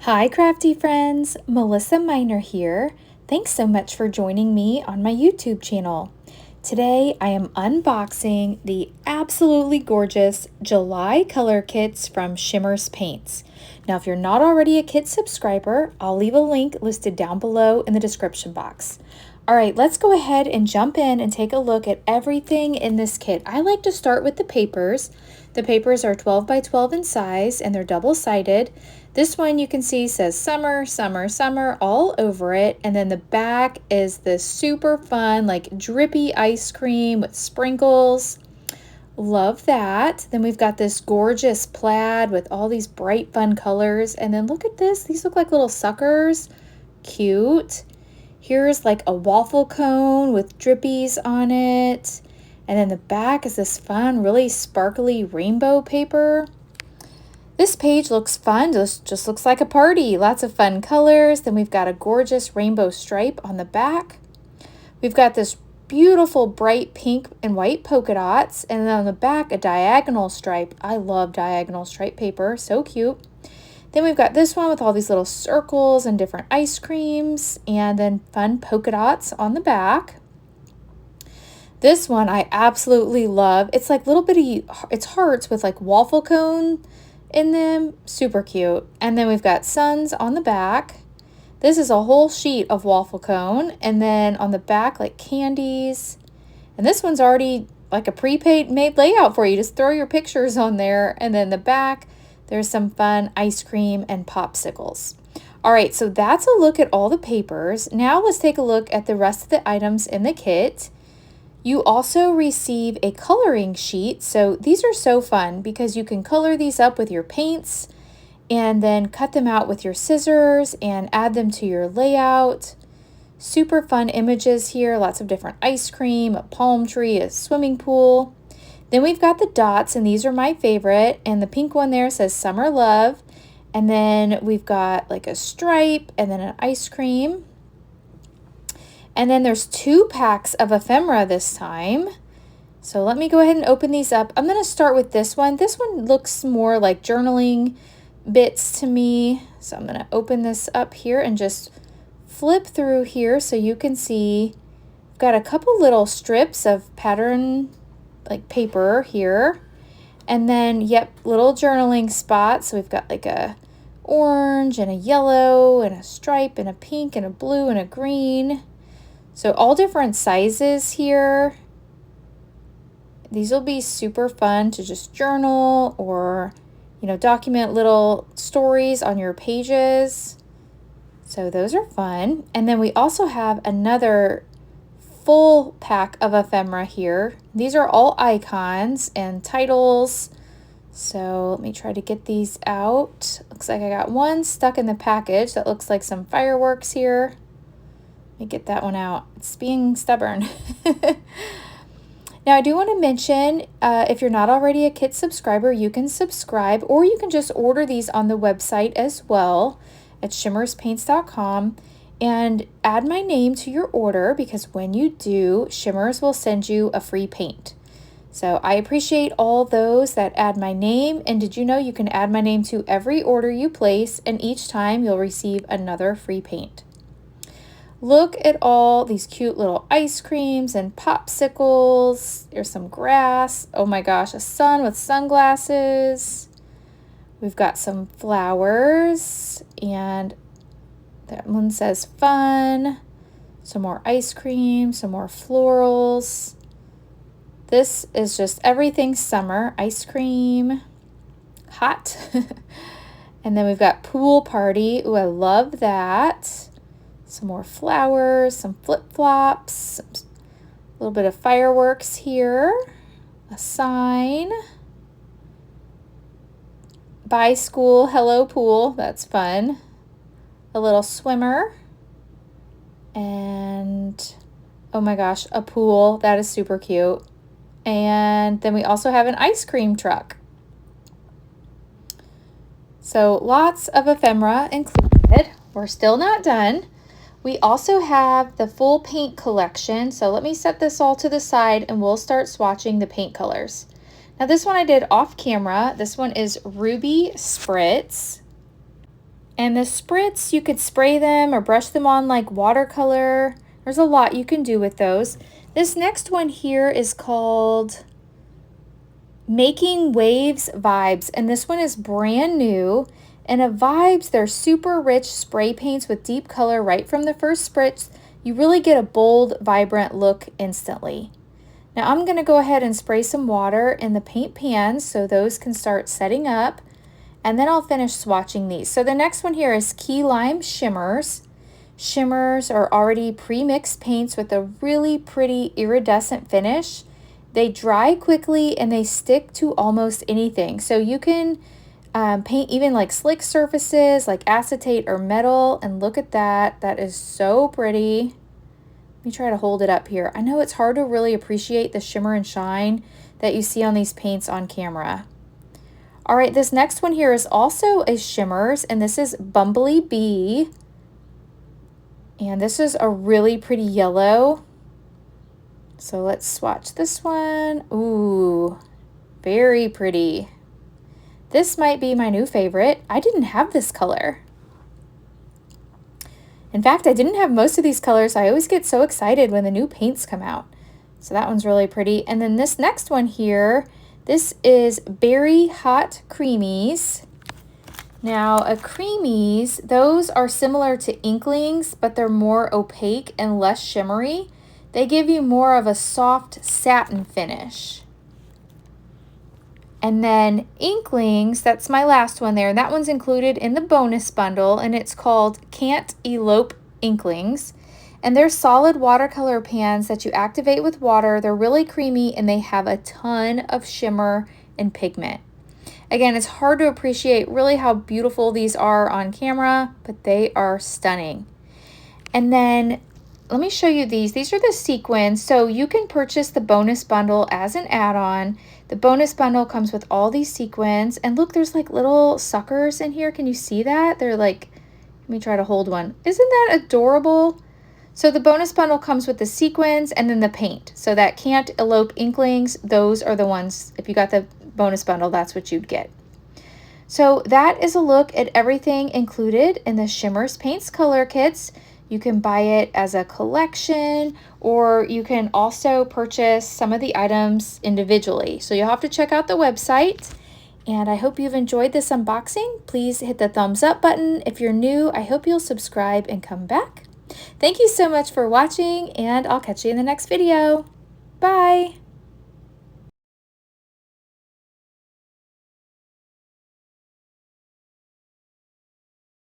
Hi crafty friends, Melissa Minor here. Thanks so much for joining me on my YouTube channel. Today I am unboxing the absolutely gorgeous July color kits from Shimmerz Paints. Now if you're not already a Kitz subscriber, I'll leave a link listed down below in the description box. Alright, let's go ahead and jump in and take a look at everything in this kit. I like to start with the papers. The papers are 12 by 12 in size and they're double-sided. This one you can see says summer, summer, summer all over it. And then the back is this super fun, like drippy ice cream with sprinkles. Love that. Then we've got this gorgeous plaid with all these bright fun colors. And then look at this. These look like little suckers. Cute. Here's like a waffle cone with drippies on it. And then the back is this fun, really sparkly rainbow paper. This page looks fun, just looks like a party. Lots of fun colors. Then we've got a gorgeous rainbow stripe on the back. We've got this beautiful bright pink and white polka dots. And then on the back, a diagonal stripe. I love diagonal stripe paper, so cute. Then we've got this one with all these little circles and different ice creams. And then fun polka dots on the back. This one I absolutely love. It's like little bitty, it's hearts with like waffle cone in them. Super cute. And then we've got suns on the back. This is a whole sheet of waffle cone. And then on the back, like candies. And this one's already like a made layout for you. Just throw your pictures on there. And then the back, there's some fun ice cream and popsicles. All right, so that's a look at all the papers. Now let's take a look at the rest of the items in the kit. You also receive a coloring sheet. So these are so fun because you can color these up with your paints and then cut them out with your scissors and add them to your layout. Super fun images here, lots of different ice cream, a palm tree, a swimming pool. Then we've got the dots, and these are my favorite. And the pink one there says Summer Love. And then we've got like a stripe and then an ice cream. And then there's 2 packs of ephemera this time. So let me go ahead and open these up. I'm going to start with this one. This one looks more like journaling bits to me. So I'm going to open this up here and just flip through here so you can see. I've got a couple little strips of pattern like paper here. And then, yep, little journaling spots. So we've got like a orange and a yellow and a stripe and a pink and a blue and a green. So all different sizes here. These will be super fun to just journal or, document little stories on your pages. So those are fun. And then we also have another full pack of ephemera here. These are all icons and titles. So let me try to get these out. Looks like I got one stuck in the package that looks like some fireworks here. Let me get that one out. It's being stubborn. Now I do want to mention, if you're not already a Kitz subscriber, you can subscribe or you can just order these on the website as well at shimmerzpaints.com and add my name to your order, because when you do, Shimmerz will send you a free paint. So I appreciate all those that add my name. And did you know you can add my name to every order you place, and each time you'll receive another free paint. Look at all these cute little ice creams and popsicles. There's some grass. Oh my gosh, a sun with sunglasses. We've got some flowers, and that one says fun. Some more ice cream, some more florals. This is just everything summer. Ice cream, hot. And then we've got pool party. Ooh, I love that. Some more flowers, some flip-flops, a little bit of fireworks here, a sign. Bye school, hello pool, that's fun. A little swimmer. And oh my gosh, a pool, that is super cute. And then we also have an ice cream truck. So lots of ephemera included. We're still not done. We also have the full paint collection. So let me set this all to the side and we'll start swatching the paint colors. Now this one I did off camera. This one is Ruby Spritz. And the spritz, you could spray them or brush them on like watercolor. There's a lot you can do with those. This next one here is called Making Waves Vibes, and this one is brand new. And a Vibes, they're super rich spray paints with deep color right from the first spritz. You really get a bold, vibrant look instantly. Now I'm going to go ahead and spray some water in the paint pans so those can start setting up. And then I'll finish swatching these. So the next one here is Key Lime Shimmerz. Shimmerz are already pre-mixed paints with a really pretty iridescent finish. They dry quickly and they stick to almost anything. So you can paint even like slick surfaces like acetate or metal. And look at that. That is so pretty. Let me try to hold it up here. I know it's hard to really appreciate the shimmer and shine that you see on these paints on camera. All right, this next one here is also a Shimmerz, and this is Bumblebee Bee. And this is a really pretty yellow. So let's swatch this one. Ooh, very pretty. This might be my new favorite. I didn't have this color. In fact, I didn't have most of these colors. I always get so excited when the new paints come out. So that one's really pretty. And then this next one here, this is Berry Hot Creamies. Now, a creamies, those are similar to inklings, but they're more opaque and less shimmery. They give you more of a soft satin finish. And then inklings, that's my last one there. That one's included in the bonus bundle, and it's called Can't Elope Inklings. And they're solid watercolor pans that you activate with water. They're really creamy and they have a ton of shimmer and pigment. Again, it's hard to appreciate really how beautiful these are on camera, but they are stunning. And then let me show you these. These are the sequins. So you can purchase the bonus bundle as an add-on. The bonus bundle comes with all these sequins. And look, there's like little suckers in here. Can you see that? They're like, let me try to hold one. Isn't that adorable? So the bonus bundle comes with the sequins and then the paint. So that Can't Elope Inklings, those are the ones, if you got the bonus bundle, that's what you'd get. So that is a look at everything included in the Shimmerz Paints color kits. You can buy it as a collection, or you can also purchase some of the items individually. So you'll have to check out the website. And I hope you've enjoyed this unboxing. Please hit the thumbs up button. If you're new, I hope you'll subscribe and come back. Thank you so much for watching, and I'll catch you in the next video. Bye!